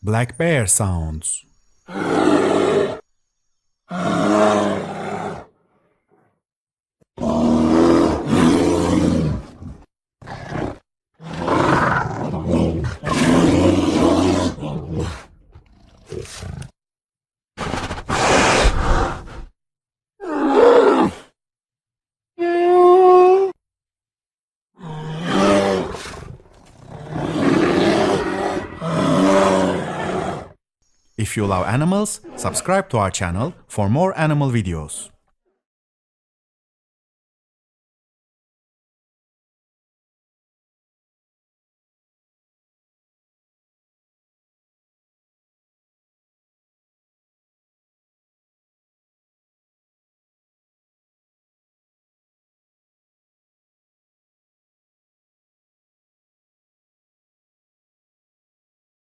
Black bear sounds. If you love animals, subscribe to our channel for more animal videos.